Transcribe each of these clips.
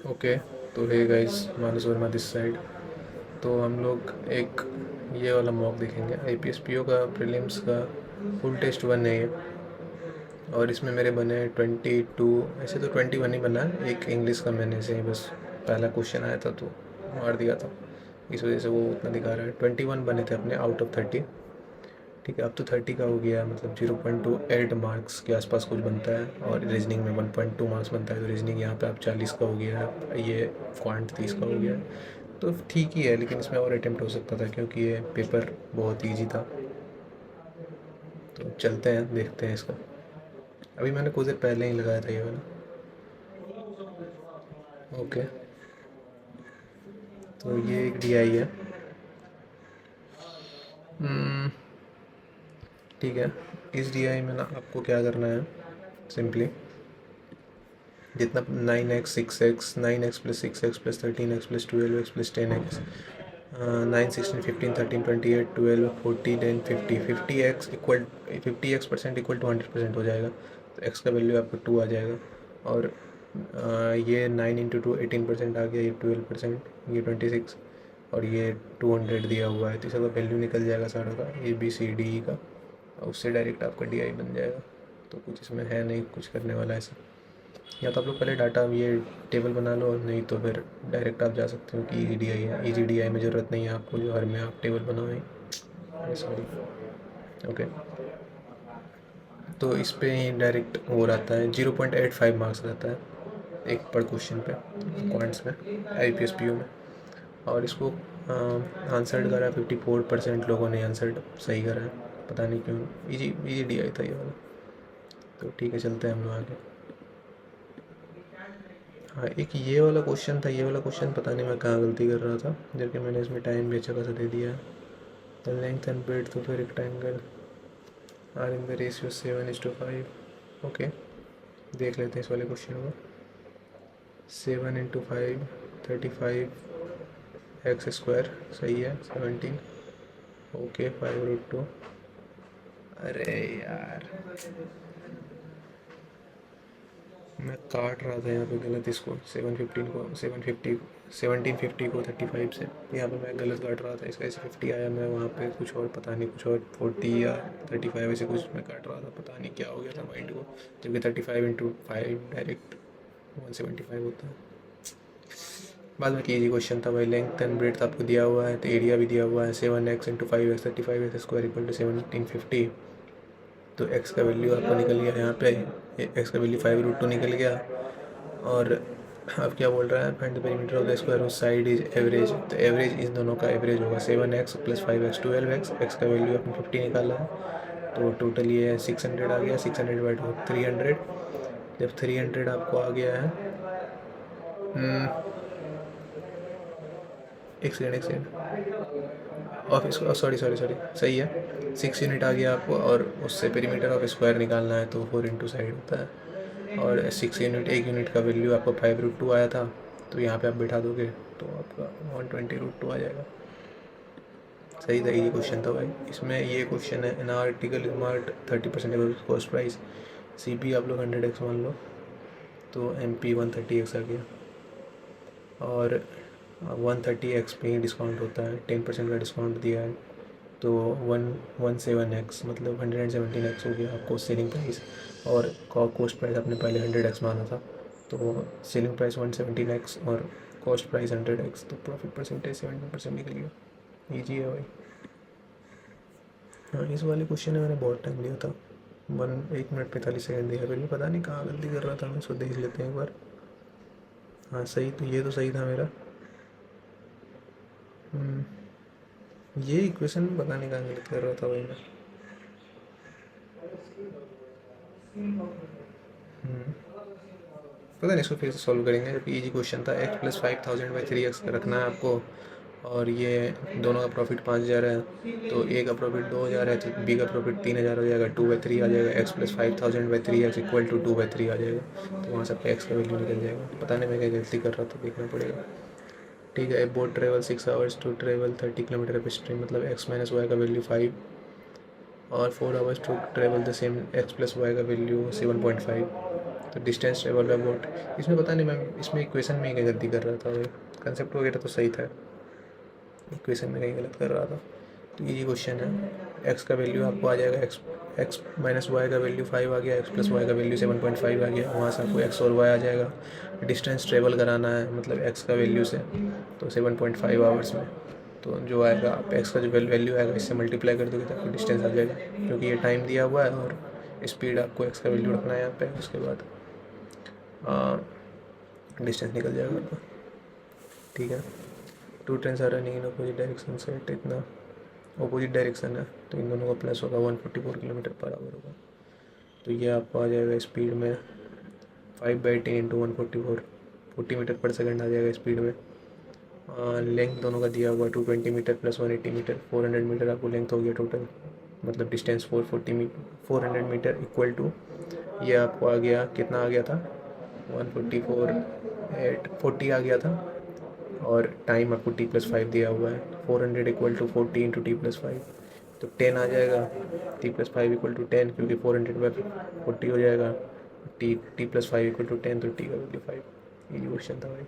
Okay, तो hey guys, Manas Varma this side. तो हम लोग एक ये वाला मॉक देखेंगे, आईपीएस पीओ का प्रीलिम्स का फुल टेस्ट 1 है ये। और इसमें मेरे बने 22, ऐसे तो 21 ही बना है, एक इंग्लिश का मैंने से ही बस पहला क्वेश्चन आया था तो मार दिया था, इस वजह से वो उतना दिखा रहा है। 21 बने थे अपने आउट ऑफ 30। ठीक है, अब तो 30 का हो गया, मतलब 0.28 मार्क्स के आसपास कुछ बनता है। और रीजनिंग में 1.2 मार्क्स बनता है, तो रीजनिंग यहाँ पे अब 40 का हो गया है, ये क्वांट 30 का हो गया है। तो ठीक ही है, लेकिन इसमें और अटेम्प्ट हो सकता था क्योंकि ये पेपर बहुत ईजी था। तो चलते हैं, देखते हैं इसका। अभी मैंने कुछ देर पहले ही लगाया था ये वाला। ओके, तो ये एक डीआई है। ठीक है, इस डीआई में ना आपको क्या करना है, सिंपली जितना 9x 6x 9x plus 6x plus 13x plus 12x plus 10x 9 16 15 13 28 12 40 10 50 50x equal 50x% equal to 100% हो जाएगा। तो x का वैल्यू आपको 2 आ जाएगा। और ये 9 इंटू 2 18% आ गया, ये 12%, ये 26, और ये 200 दिया हुआ है, तो इसका वैल्यू निकल जाएगा सारा का ABCDE का। और उससे डायरेक्ट आपका DI बन जाएगा। तो कुछ इसमें है नहीं कुछ करने वाला ऐसा। या तो आप लोग पहले डाटा ये टेबल बना लो, नहीं तो फिर डायरेक्ट आप जा सकते हो कि EDI है। EGDI में ज़रूरत नहीं है आपको, जो हर में आप टेबल बनाओ। सॉरी। ओके, तो इस पे ही डायरेक्ट वो रहता है, 0.85 मार्क्स रहता है एक पर क्वेश्चन पे क्वांट्स में, IPS PO में। और इसको आंसर्ड करा 54% लोगों ने आंसर्ड सही करा है, पता नहीं क्यों। EGDI था ये वाला। तो ठीक है, चलते हैं हम लोग आगे। हाँ, एक ये वाला क्वेश्चन था, ये वाला क्वेश्चन पता नहीं मैं कहाँ गलती कर रहा था, जबकि मैंने इसमें टाइम भी अच्छा खासा दे दिया है। The length and breadth of a rectangle are in the ratio 7:5। Okay, देख लेते हैं इस वाले क्वेश्चन को। 7 इंटू 5 35x², सही है। 17। ओके, 5√2। अरे यार, मैं काट रहा था यहाँ पे गलत इसको, 715 को 750 1750 को 35 से, यहाँ पे मैं गलत काट रहा था, इसका ऐसे 50 आया, मैं वहाँ पे कुछ और, पता नहीं कुछ और 40 या 35 ऐसे कुछ मैं काट रहा था, पता नहीं क्या हो गया था माइंड को। जबकि 35 इंटू 5 डायरेक्ट 175 होता है। बाद में कीजिए, क्वेश्चन था भाई, लेंथ एंड ब्रेड्थ आपको दिया हुआ है, तो एरिया भी दिया हुआ है, 7x into 5x 35x² equal to 1750। तो x का वैल्यू आपको निकल गया यहाँ पे, x का वैल्यू 5√2 निकल गया। और अब क्या बोल रहा है, find the perimeter of the square whose side is average. तो एवरेज इस दोनों का एवरेज होगा 7x plus 5x 12x, x का वैल्यू आपने 50 निकाला है, तो टोटल ये 600 आ गया। 600 बाई 300। जब 300 आपको आ गया है, एक सेकेंड ऑफ इसको, सॉरी सॉरी सॉरी, सही है। 6 यूनिट आ गया आपको, और उससे पेरीमीटर ऑफ स्क्वायर निकालना है, तो 4 इंटू साइड होता है। और 6 यूनिट, एक यूनिट का वैल्यू आपको 5√2 आया था, तो यहाँ पे आप बैठा दोगे तो आपका 120√2 आ जाएगा। सही था, ये क्वेश्चन था भाई। इसमें ये क्वेश्चन है, in article mart 30% cost price. CP आप लोग 100x मान लो, तो MP 130x आ गया। और 130x पे ही डिस्काउंट होता है, 10% का डिस्काउंट दिया है, तो 117x मतलब 117x हो गया आपको सेलिंग प्राइस। और कॉस्ट प्राइस आपने पहले 100x माना था, तो सेलिंग प्राइस 117x और कॉस्ट प्राइस 100x, तो प्रॉफिट परसेंटेज 70% निकल गया। ईजी है भाई। हाँ, इस वाले क्वेश्चन में मैंने बहुत टाइम लिया था, 1 मिनट 45 सेकंड दिया, फिर भी पता नहीं कहाँ गलती कर रहा था मैं, इसको देख लेते हैं एक बार। हाँ सही, तो ये तो सही था मेरा। ये इक्वेशन पता नहीं कहाँ गलत कर रहा था भाई मैं। पता नहीं, इसको फिर से सॉल्व करेंगे, जबकि इजी क्वेश्चन था। x प्लस 5000/3x रखना है आपको, और ये दोनों का प्रॉफिट 5000 है, तो a का प्रॉफिट 2000 है, तो b का प्रॉफिट 3000 हो जाएगा, 2/3 आ जाएगा। x plus 5000/3x equal to 2/3 आ जाएगा, तो वहाँ से आपका x का वैल्यू निकल जाएगा। पता नहीं मैं क्या गलती कर रहा था, देखना पड़ेगा। ठीक है, boat travel 6 hours to travel 30 kilometre upstream, मतलब x माइनस वाई का वैल्यू 5, और 4 hours to travel the same, x plus y का वैल्यू 7.5। तो डिस्टेंस ट्रेवल बाय बोट, इसमें पता नहीं मैं इसमें इक्वेशन में ही कहीं गलती कर रहा था भाई, कंसेप्ट वगैरह तो सही था, इक्वेशन में कहीं गलत कर रहा था। तो ये क्वेश्चन है, एक्स का वैल्यू आपको आ जाएगा, एक्स एक्स माइनस वाई का वैल्यू 5 आ गया, एक्स प्लस वाई का वैल्यू 7.5 आ गया, वहाँ से आपको एक्स और वाई आ जाएगा। डिस्टेंस ट्रेवल कराना है मतलब एक्स का वैल्यू से, तो 7.5 आवर्स में, तो जो आएगा आप एक्स का जो वैल्यू आएगा इससे मल्टीप्लाई कर दोगे तो आपको डिस्टेंस आ जाएगा, क्योंकि ये टाइम दिया हुआ है और स्पीड आपको एक्स का वैल्यू रखना है यहाँ पे, उसके बाद डिस्टेंस निकल जाएगा आपका। ठीक है, two trains are running in opposite direction से, इतना अपोजिट डायरेक्शन है तो इन दोनों का प्लस होगा, 144 किलोमीटर पर आवर होगा। तो ये आपको आ जाएगा स्पीड में 5/10 इंटू 144, 40 मीटर पर सेकंड आ जाएगा स्पीड में। लेंथ दोनों का दिया हुआ 220 मीटर प्लस 180 मीटर, 400 मीटर आपको लेंथ हो गया टोटल, मतलब डिस्टेंस 400 मीटर इक्वल टू, ये आपको आ गया कितना आ गया था 144 840 आ गया था, और टाइम आपको t+5 दिया हुआ है, 400 इक्वल टू 40 इंटू t+5, तो 10 आ जाएगा, t+5 इक्वल टू 10, क्योंकि 400/40 हो जाएगा, t+5 इक्वल टू 10, तो t का वैल्यू 5। ये क्वेश्चन था भाई।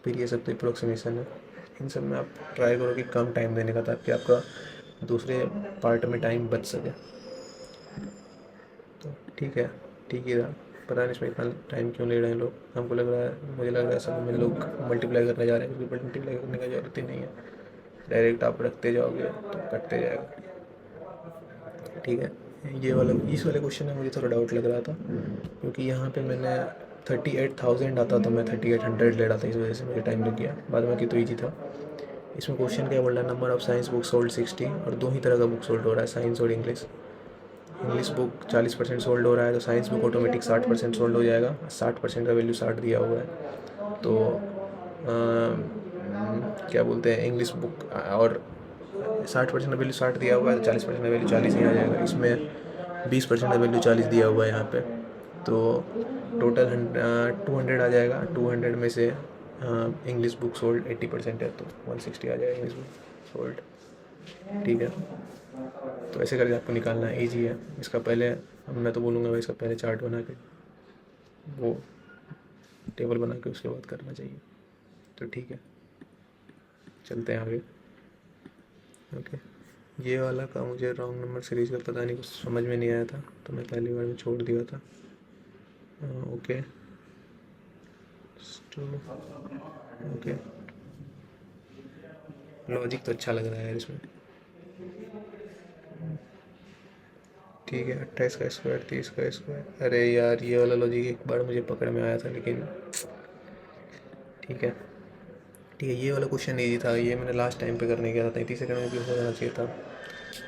फिर ये सब तो अप्रोक्सीमेशन है, इन सब में आप ट्राई करो कि कम टाइम देने का, ताकि आपका दूसरे पार्ट में टाइम बच सके। तो ठीक है, ठीक ही रहा, पता नहीं इसमें इतना टाइम क्यों ले रहे हैं लोग, हमको लग रहा है, मुझे लग रहा है सब में लोग मल्टीप्लाई करने जा रहे हैं, क्योंकि मल्टीप्लाई करने का जरूरत ही नहीं है, डायरेक्ट आप रखते जाओगे तो कटते जाएगा। ठीक है, ये वाला इस वाले क्वेश्चन में मुझे थोड़ा डाउट लग रहा था, क्योंकि यहाँ पे मैंने 38,000 आता तो मैं 3800 ले रहा था, इस वजह से मुझे टाइम लग गया, बाद में कि तो ईजी था। इसमें क्वेश्चन क्या बोल रहा है, number of science book sold 60, और दो ही तरह का बुक सोल्ड हो रहा है, साइंस और इंग्लिश। इंग्लिश बुक 40% सोल्ड हो रहा है, तो साइंस बुक ऑटोमेटिक 60% सोल्ड हो जाएगा, 60% का वैल्यू 60 दिया हुआ है, तो क्या बोलते हैं इंग्लिश बुक, और 60% का वैल्यू 60 दिया हुआ है, तो 40% का वैल्यू 40 ही आ जाएगा, इसमें 20% का वैल्यू 40 दिया हुआ है यहाँ पे, तो टोटल 200 आ जाएगा, 200 में से इंग्लिश बुक सोल्ड 80% है, तो 160 आ जाएगा इंग्लिश बुक सोल्ड। ठीक है, तो ऐसे करके आपको निकालना है, ईजी है। इसका पहले मैं तो बोलूँगा भाई, इसका पहले चार्ट बना के, वो टेबल बना के उसके बाद करना चाहिए। तो ठीक है, चलते हैं आगे। ओके, ये वाला का मुझे रॉन्ग नंबर सीरीज़ का पता नहीं, कुछ समझ में नहीं आया था, तो मैं पहली बार में छोड़ दिया था। ओके ओके, लॉजिक तो अच्छा लग रहा है यार इसमें। ठीक है, 28 का स्क्वायर 30 का स्क्वायर, अरे यार ये वाला लॉजिक एक बार मुझे पकड़ में आया था, लेकिन ठीक है ठीक है, ये वाला क्वेश्चन ईजी था, ये मैंने लास्ट टाइम पे करने गया था, 33 सेकंड में भी हो जाना चाहिए था,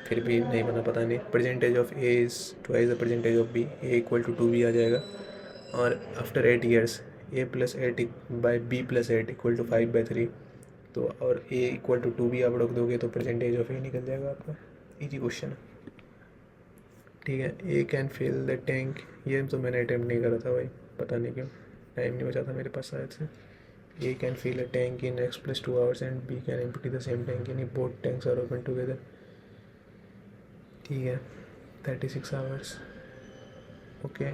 फिर भी नहीं बना, पता नहीं। Percentage of A is twice the percentage of B, A equal to 2b आ जाएगा, और after 8 years a plus 8 by B plus 8 equal to 5/3, तो और a इक्वल टू 2b आप रख दोगे तो परसेंटेज ऑफ ए निकल जाएगा आपका। ईजी क्वेश्चन है। ठीक है, ए कैन फिल द टैंक, ये तो मैंने अटैम्प्ट नहीं करा था भाई, पता नहीं क्यों, टाइम नहीं बचा था मेरे पास शायद से। A can fill a tank in x plus 2 hours and B can empty the same tank in both tanks are open together। ठीक है, 36 आवर्स। ओके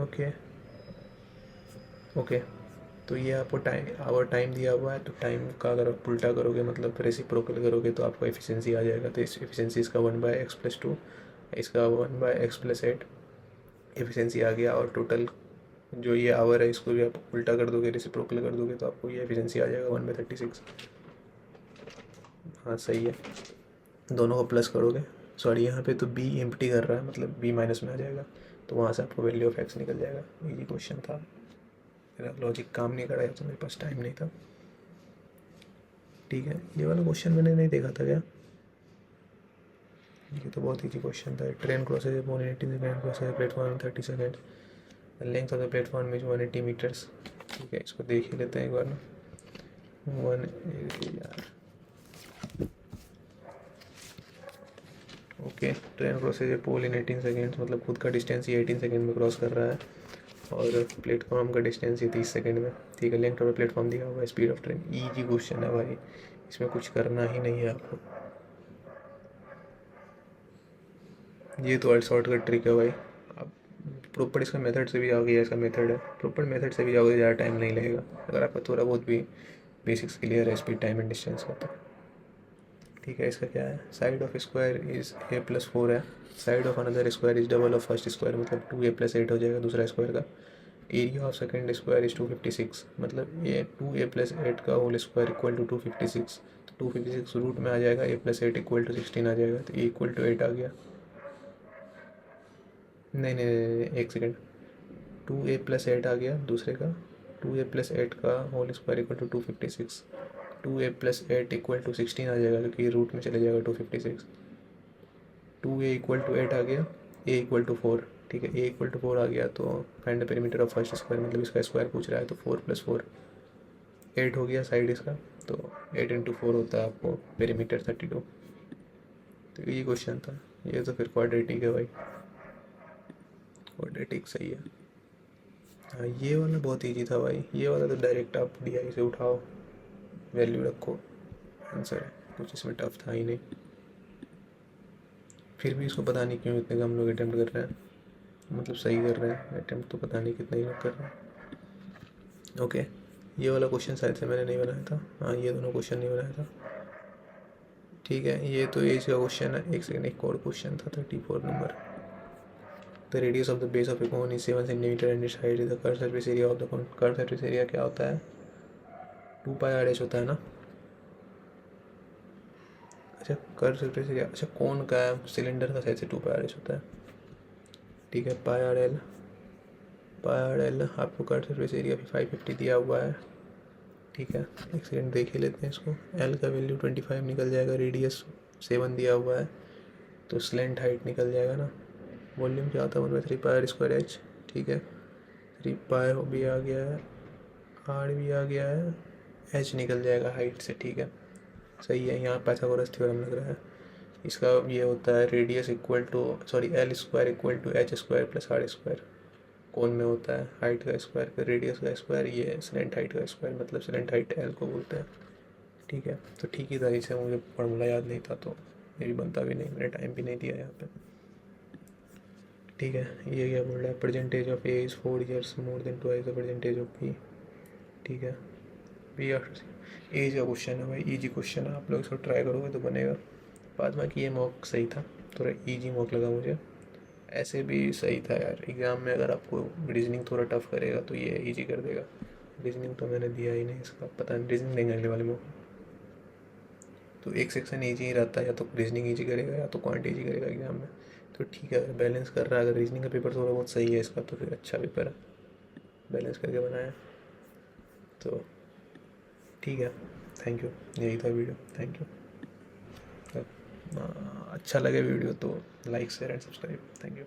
ओके ओके, तो ये आपको टाइम दिया हुआ है, तो टाइम का अगर आप उल्टा करोगे मतलब रेसिप्रोकल करोगे तो आपको एफिशिएंसी आ जाएगा, तो इस एफिशिएंसी इसका 1/x+2, इसका 1/x+8 एफिशिएंसी आ गया, और टोटल जो ये आवर है इसको भी आप उल्टा कर दोगे, रेसिप्रोकल कर दोगे, तो आपको ये एफिशिएंसी आ जाएगा 1/36। हाँ सही है, दोनों को प्लस करोगे, सॉरी यहाँ पे तो बी एम्प्टी कर रहा है, मतलब बी माइनस में आ जाएगा, तो वहाँ से आपको वैल्यू ऑफ एक्स निकल जाएगा। इजी क्वेश्चन था, मेरा लॉजिक काम नहीं कर रहा है, तो मेरे पास टाइम नहीं था। ठीक है, ये वाला क्वेश्चन मैंने नहीं देखा था क्या, ये तो बहुत ईजी क्वेश्चन था। Train crosses upon 80 second, crosses platform 30 second, length of the platform is 180 metres. ठीक है, इसको देख ही लेते हैं एक बार ना, 180 यार। ओके, ट्रेन क्रॉसेज ए पोल इन 18 सेकेंड्स, मतलब खुद का डिस्टेंस ये 18 सेकेंड में क्रॉस कर रहा है, और प्लेटफॉर्म का डिस्टेंस ये 30 सेकेंड में। ठीक है, लेंथ ऑफ प्लेटफॉर्म दिया हुआ है, speed of train. Easy question है भाई, इसमें कुछ करना ही नहीं है आपको, ये तो शॉर्टकट ट्रिक है भाई, आप प्रॉपर इसका मेथड से भी आ गया, इसका मेथड है, प्रॉपर मेथड से भी जाओगे ज़्यादा टाइम नहीं लगेगा अगर आपका थोड़ा बहुत भी बेसिक्स क्लियर है स्पीड टाइम एंड डिस्टेंस का तो। ठीक है, इसका क्या है, side of square is a+4 है, side of another square is double of first square, मतलब 2a+8 हो जाएगा दूसरा स्क्वायर का। Area of second square is 256, मतलब ये 2a+8 का होल स्क्वायर इक्वल टू 256, तो 256 रूट में आ जाएगा, a+8 इक्वल टू 16 आ जाएगा, तो a इक्वल टू 8 आ गया। नहीं नहीं नहीं नहीं, एक सेकेंड, 2a+8 आ गया दूसरे का, 2a+8 का whole square equal to 256, 2a+8 equal to 16 आ जाएगा क्योंकि रूट में चले जाएगा 256, 2a इक्वल टू 8 आ गया, a इक्वल टू 4। ठीक है, a इक्वल टू 4 आ गया तो find the perimeter of first square, मतलब इसका स्क्वायर पूछ रहा है, तो 4+4 8 हो गया साइड इसका, तो 8 इंटू 4 होता है आपको पेरीमीटर 32। तो ये क्वेश्चन था, ये तो फिर क्वाड्रेटिक है भाई, क्वाड्रेटिक सही है। हाँ, ये वाला बहुत ईजी था भाई, ये वाला तो डायरेक्ट आप DI से उठाओ, वैल्यू रखो, आंसर है, कुछ इसमें टफ था ही नहीं। फिर भी इसको पता नहीं क्यों इतने कम लोग अटैम्प्ट कर रहे हैं, मतलब सही कर रहे हैं अटैम्प्ट, तो पता नहीं कितने ही लोग कर रहे हैं। ओके, ये वाला क्वेश्चन शायद से मैंने नहीं बनाया था, हाँ ये दोनों क्वेश्चन नहीं बनाया था। ठीक है, ये तो एज का क्वेश्चन है, एक सेकेंड, एक और क्वेश्चन था 34 number. The radius of the base of A cone is 7 centimetre and it's height is the curve surface area of the cone. Curve surface area क्या होता है, 2πr/h होता है ना। अच्छा, कर्व सरफेस एरिया, अच्छा कोन का है, सिलेंडर का साइज से 2πr/h होता है। ठीक है, पाई आर एल आपको कर्व सरफेस एरिया भी 550 दिया हुआ है। ठीक है, एक सेकेंड देख ही लेते हैं इसको, एल का वैल्यू 25 निकल जाएगा, रेडियस 7 दिया हुआ है, तो स्लेंट हाइट निकल जाएगा ना। वॉल्यूम क्या होता है, 1/3πr²h। ठीक है, 3π भी आ गया है, आर भी आ गया है, एच निकल जाएगा हाइट से। ठीक है, सही है, यहाँ पाइथागोरस थ्योरम लग रहा है। इसका ये होता है radius equal to sorry L square equal to H square plus R square. कौन में होता है हाइट का स्क्वायर, फिर रेडियस का स्क्वायर, ये स्लेंट हाइट का स्क्वायर, मतलब स्लेंट हाइट एल को बोलते हैं। ठीक है, तो ठीक ही था, इसे मुझे फॉर्मूला याद नहीं था तो ये भी बनता भी नहीं, मैंने टाइम भी नहीं दिया यहाँ पे। ठीक है, ये क्या बोल रहा है, percentage of A is 4 years more than twice the percentage of B. ठीक है, बी आफ्टर एज का क्वेश्चन है भाई, ईजी क्वेश्चन है, आप लोग इसको ट्राई करोगे तो बनेगा। बाद में कि ये मॉक सही था, थोड़ा ईजी मॉक लगा मुझे, ऐसे भी सही था यार। एग्ज़ाम में अगर आपको रीजनिंग थोड़ा टफ करेगा तो ये ईजी कर देगा। रीजनिंग तो मैंने दिया ही नहीं, इसका पता नहीं, रीजनिंग देंगे अगले वाले मॉक। तो एक सेक्शन ईजी ही रहता है, या तो रीजनिंग ईजी करेगा या तो क्वांट ईजी करेगा एग्जाम में। तो ठीक है, अगर बैलेंस कर रहा है, अगर रीजनिंग का पेपर थोड़ा बहुत सही है इसका, तो फिर अच्छा पेपर है, बैलेंस करके बनाया। तो ठीक है, थैंक यू, यही था वीडियो, थैंक यू। अच्छा लगे वीडियो तो like share and subscribe, thank you.